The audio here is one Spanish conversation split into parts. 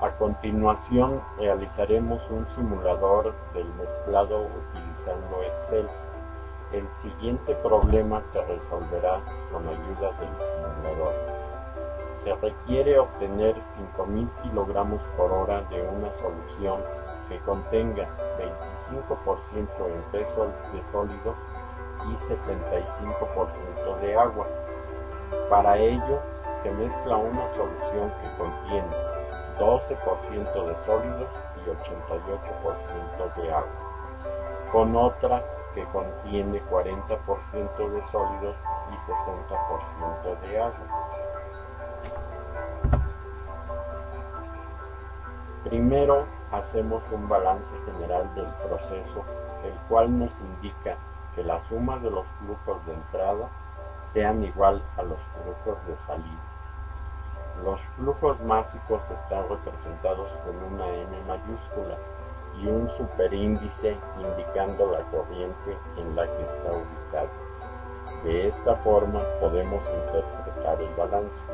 A continuación realizaremos un simulador del mezclado utilizando Excel. El siguiente problema se resolverá con ayuda del simulador. Se requiere obtener 5.000 kilogramos por hora de una solución que contenga 25% en peso de sólido y 75% de agua. Para ello, se mezcla una solución que contiene 12% de sólidos y 88% de agua, con otra que contiene 40% de sólidos y 60% de agua. Primero hacemos un balance general del proceso, el cual nos indica que la suma de los flujos de entrada sean igual a los flujos de salida. Los flujos másicos están representados con una M mayúscula y un superíndice indicando la corriente en la que está ubicado. De esta forma podemos interpretar el balance.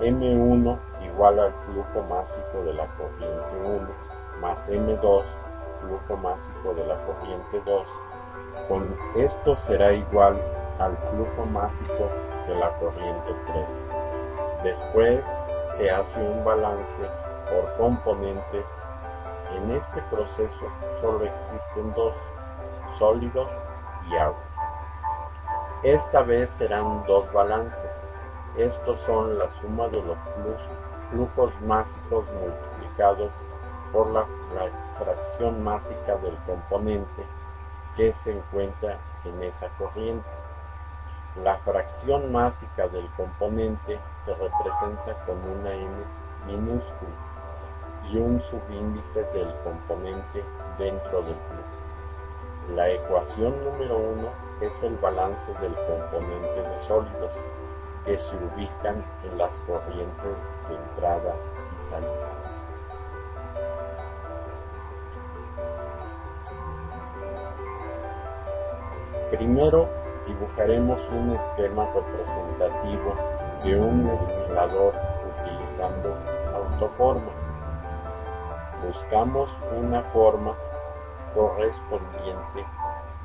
M1 igual al flujo másico de la corriente 1 más M2 flujo másico de la corriente 2. Con esto será igual al flujo másico de la corriente 3. Después se hace un balance por componentes. En este proceso solo existen dos, sólidos y agua. Esta vez serán dos balances. Estos son la suma de los flujos másicos multiplicados por la fracción másica del componente que se encuentra en esa corriente. La fracción másica del componente se representa con una M minúscula y un subíndice del componente dentro del flujo. La ecuación número 1 es el balance del componente de sólidos que se ubican en las corrientes de entrada y salida. Primero dibujaremos un esquema representativo de un mezclador utilizando autoforma. Buscamos una forma correspondiente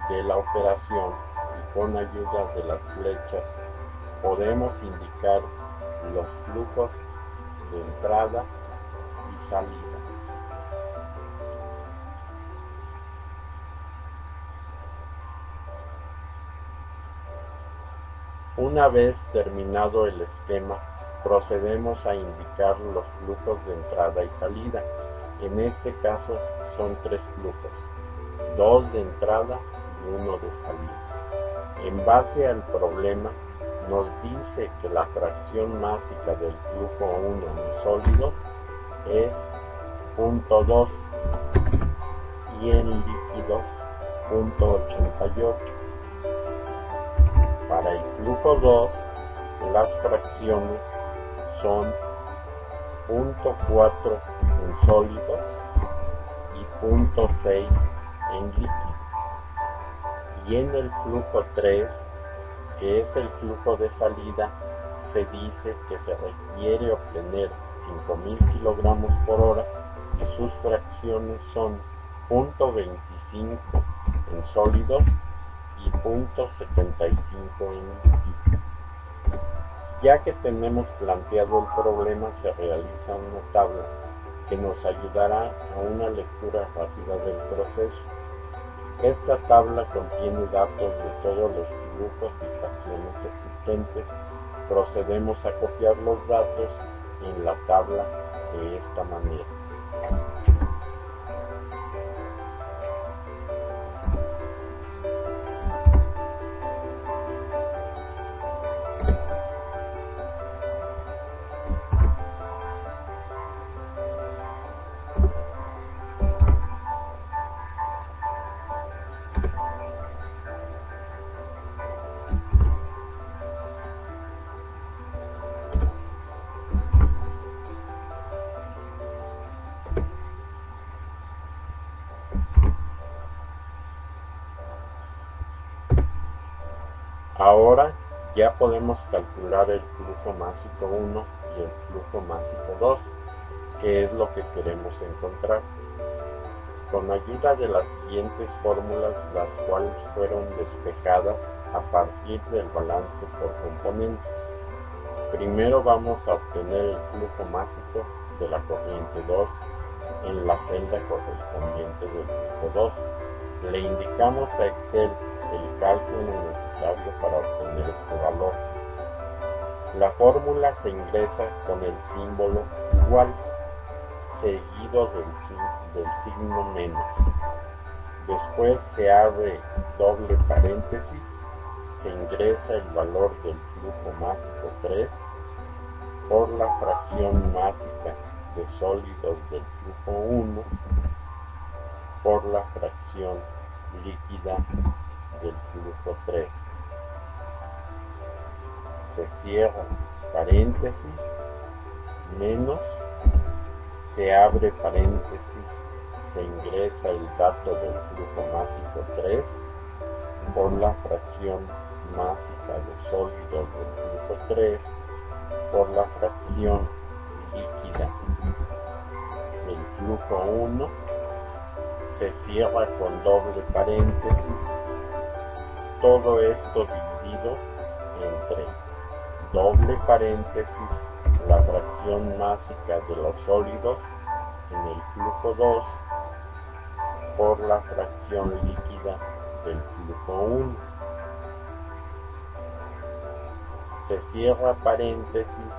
de la operación y con ayuda de las flechas podemos indicar los flujos de entrada y salida. Una vez terminado el esquema, procedemos a indicar los flujos de entrada y salida. En este caso son 3 flujos, 2 de entrada y 1 de salida. En base al problema, nos dice que la fracción másica del flujo 1 en sólidos es 0.2 y en líquidos 0.88. Para el flujo 2, las fracciones son 0.4 en sólidos y 0.6 en líquidos. Y en el flujo 3, que es el flujo de salida, se dice que se requiere obtener 5.000 kilogramos por hora y sus fracciones son 0.25 en sólidos y 0.75 en líquidos. Ya que tenemos planteado el problema, se realiza una tabla que nos ayudará a una lectura rápida del proceso. Esta tabla contiene datos de todos los flujos y fracciones existentes. Procedemos a copiar los datos en la tabla de esta manera. Ahora ya podemos calcular el flujo másico 1 y el flujo másico 2, qué es lo que queremos encontrar. Con ayuda de las siguientes fórmulas, las cuales fueron despejadas a partir del balance por componentes. Primero vamos a obtener el flujo másico de la corriente 2 en la celda correspondiente del flujo 2. Le indicamos a Excel el cálculo necesario para obtener este valor. La fórmula se ingresa con el símbolo igual, seguido del signo menos. Después se abre doble paréntesis, se ingresa el valor del flujo másico 3 por la fracción másica de sólidos del flujo 1 por la fracción líquida del flujo 3. Se cierra paréntesis, menos, se abre paréntesis, se ingresa el dato del flujo másico 3 por la fracción másica de sólidos del flujo 3 por la fracción líquida del flujo 1, se cierra con doble paréntesis, todo esto dividido entre doble paréntesis, la fracción másica de los sólidos en el flujo 2 por la fracción líquida del flujo 1. Se cierra paréntesis,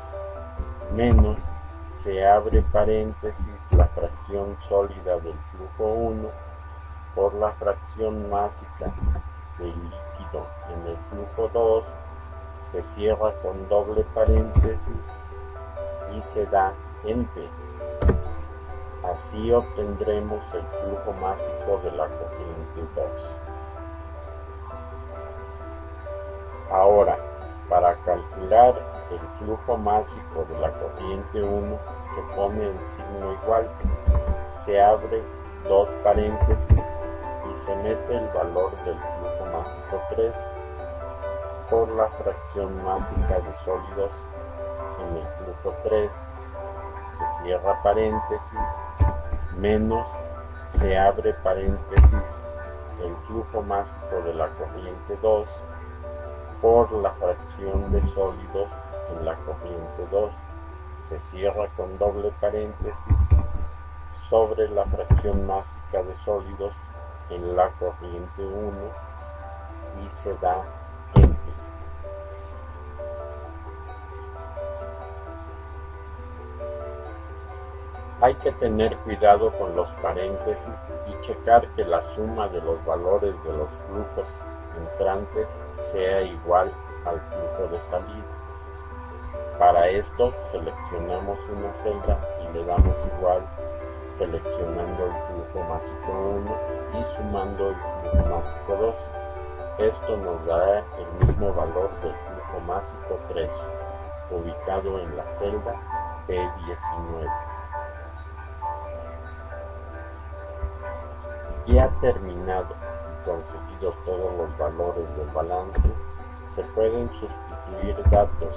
menos, se abre paréntesis, la fracción sólida del flujo 1 por la fracción másica del líquido en el flujo 2, se cierra con doble paréntesis y se da en P. Así obtendremos el flujo másico de la corriente 2. Ahora, para calcular el flujo másico de la corriente 1, se pone el signo igual, se abre dos paréntesis y se mete el valor del flujo másico 3 por la fracción másica de sólidos en el flujo 3, se cierra paréntesis, menos, se abre paréntesis, el flujo másico de la corriente 2 por la fracción de sólidos en la corriente 2, se cierra con doble paréntesis sobre la fracción másica de sólidos en la corriente 1 y se da en P. Hay que tener cuidado con los paréntesis y checar que la suma de los valores de los flujos entrantes sea igual al flujo de salida. Para esto seleccionamos una celda y le damos igual, seleccionando el flujo másico 1 y sumando el flujo másico 2. Esto nos dará el mismo valor del flujo másico 3, ubicado en la celda P19. Ya terminado y conseguido todos los valores del balance, se pueden sustituir datos,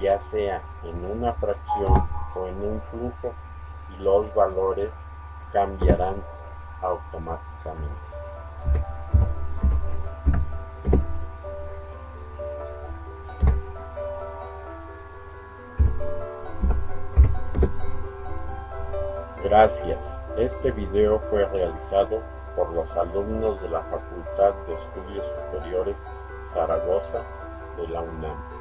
ya sea en una fracción o en un flujo, y los valores cambiarán automáticamente. Gracias. Este video fue realizado por los alumnos de la Facultad de Estudios Superiores Zaragoza de la UNAM.